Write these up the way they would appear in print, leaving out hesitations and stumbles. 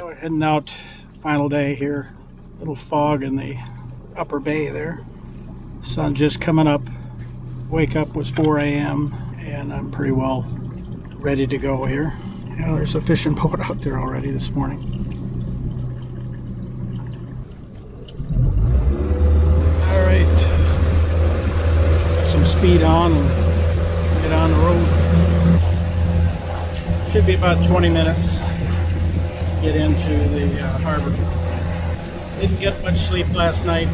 We're heading out, final day here. Little fog in the upper bay there. Sun just coming up. Wake up was 4 a.m. and I'm pretty well ready to go here. There's a fishing boat out there already this morning. All right, got some speed on and get on the road. Should be about 20 minutes. Get into the harbor. Didn't get much sleep last night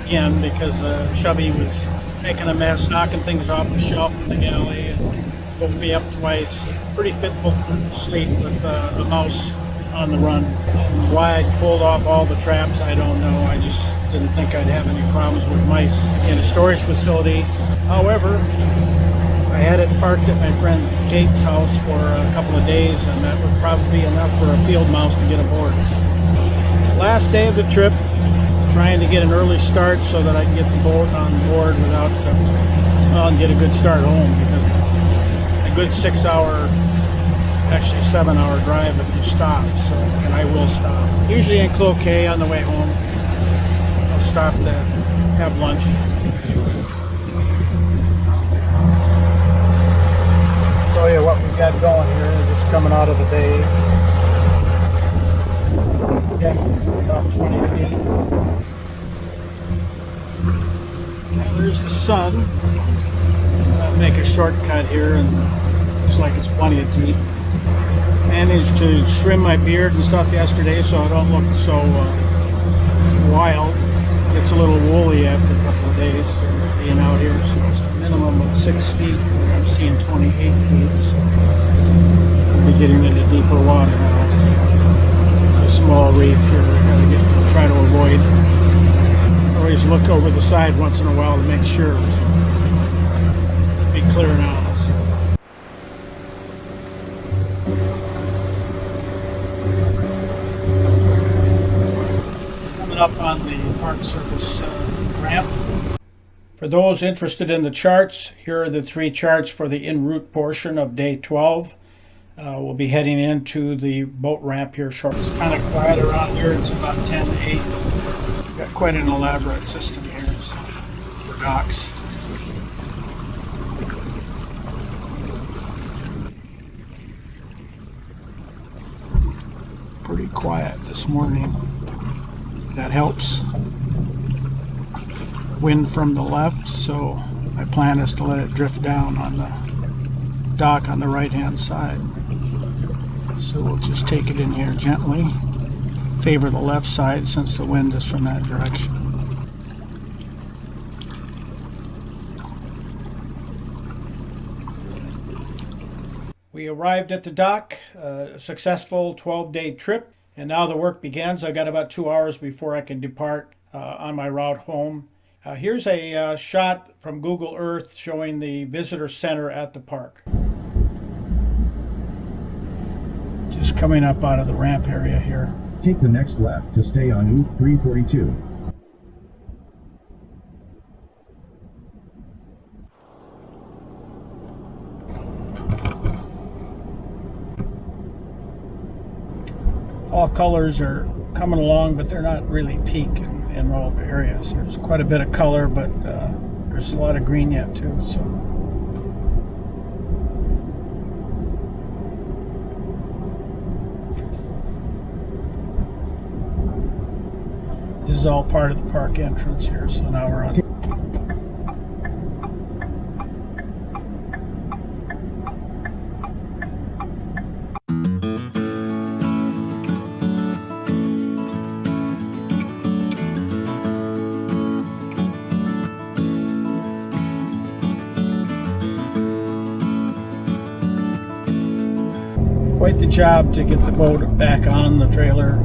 again because Chubby was making a mess, knocking things off the shelf in the galley, and woke me up twice. Pretty fitful sleep with a mouse on the run. And why I pulled off all the traps, I don't know. I just didn't think I'd have any problems with mice in a storage facility. However, I had it parked at my friend Kate's house for a couple of days, and that would probably be enough for a field mouse to get aboard. Last day of the trip, trying to get an early start so that I can get the boat on board without, and get a good start home, because a good 6-hour, actually 7-hour drive if you stop, so, and I will stop. Usually in Cloquet on the way home. I'll stop to have lunch. Show you what we've got going here. We're just coming out of the bay. Yeah, about 20 feet. Now there's the sun. I'll make a shortcut here, and looks like it's plenty of deep. Managed to trim my beard and stuff yesterday so I don't look so wild. It's a little woolly after a couple of days being out here, so it's a minimum of 6 feet. I'm seeing 28 feet, so we'll be getting into deeper water now. So a small reef here we're going to try to avoid. Always look over the side once in a while to make sure. So be clear now. Up on the park surface ramp. For those interested in the charts, here are the 3 charts for the en route portion of day 12. We'll be heading into the boat ramp here shortly. It's kind of quiet around here. It's about 10 to 8. We've got quite an elaborate system here for docks. Pretty quiet this morning. That helps. Wind from the left, so my plan is to let it drift down on the dock on the right hand side. So we'll just take it in here gently. Favor the left side since the wind is from that direction. We arrived at the dock, a successful 12-day trip. And now the work begins. I've got about 2 hours before I can depart on my route home. Here's a shot from Google Earth showing the visitor center at the park. Just coming up out of the ramp area here. Take the next left to stay on Route 342. All colors are coming along, but they're not really peak in all the areas. There's quite a bit of color, but there's a lot of green yet too. So this is all part of the park entrance here. So now we're on. Quite the job to get the boat back on the trailer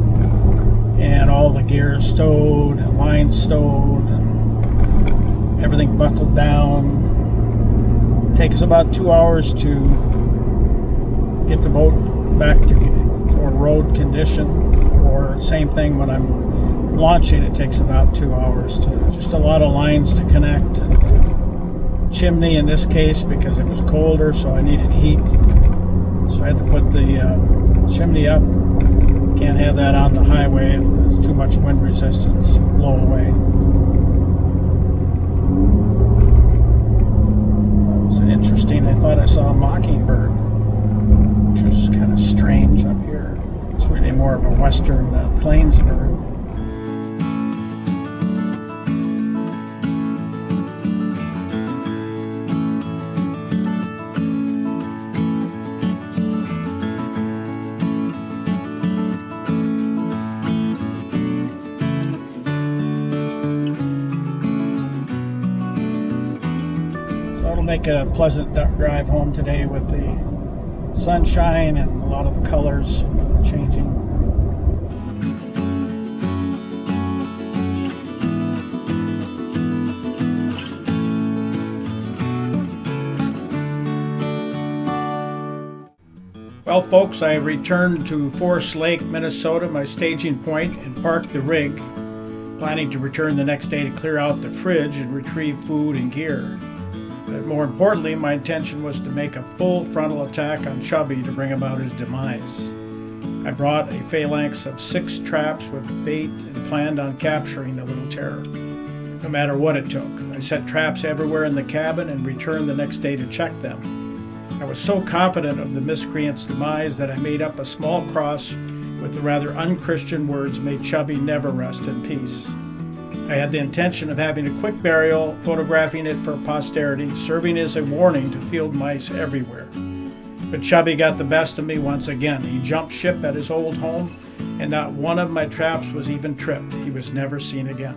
and all the gears stowed and lines stowed and everything buckled down. It takes about 2 hours to get the boat back to for road condition, or same thing when I'm launching, it takes about 2 hours to just a lot of lines to connect. And chimney in this case because it was colder, so I needed heat. So I had to put the chimney up, Can't have that on the highway. There's too much wind resistance. Blow away. That was interesting. I thought I saw a mockingbird, which was kind of strange up here. It's really more of a western plains bird. Make a pleasant drive home today with the sunshine and a lot of the colors changing. Well, folks, I returned to Forest Lake, Minnesota, my staging point, and parked the rig, planning to return the next day to clear out the fridge and retrieve food and gear. But more importantly, my intention was to make a full frontal attack on Chubby to bring about his demise. I brought a phalanx of 6 traps with bait and planned on capturing the little terror, no matter what it took. I set traps everywhere in the cabin and returned the next day to check them. I was so confident of the miscreant's demise that I made up a small cross with the rather unchristian words, "May Chubby never rest in peace." I had the intention of having a quick burial, photographing it for posterity, serving as a warning to field mice everywhere. But Chubby got the best of me once again. He jumped ship at his old home, and not one of my traps was even tripped. He was never seen again.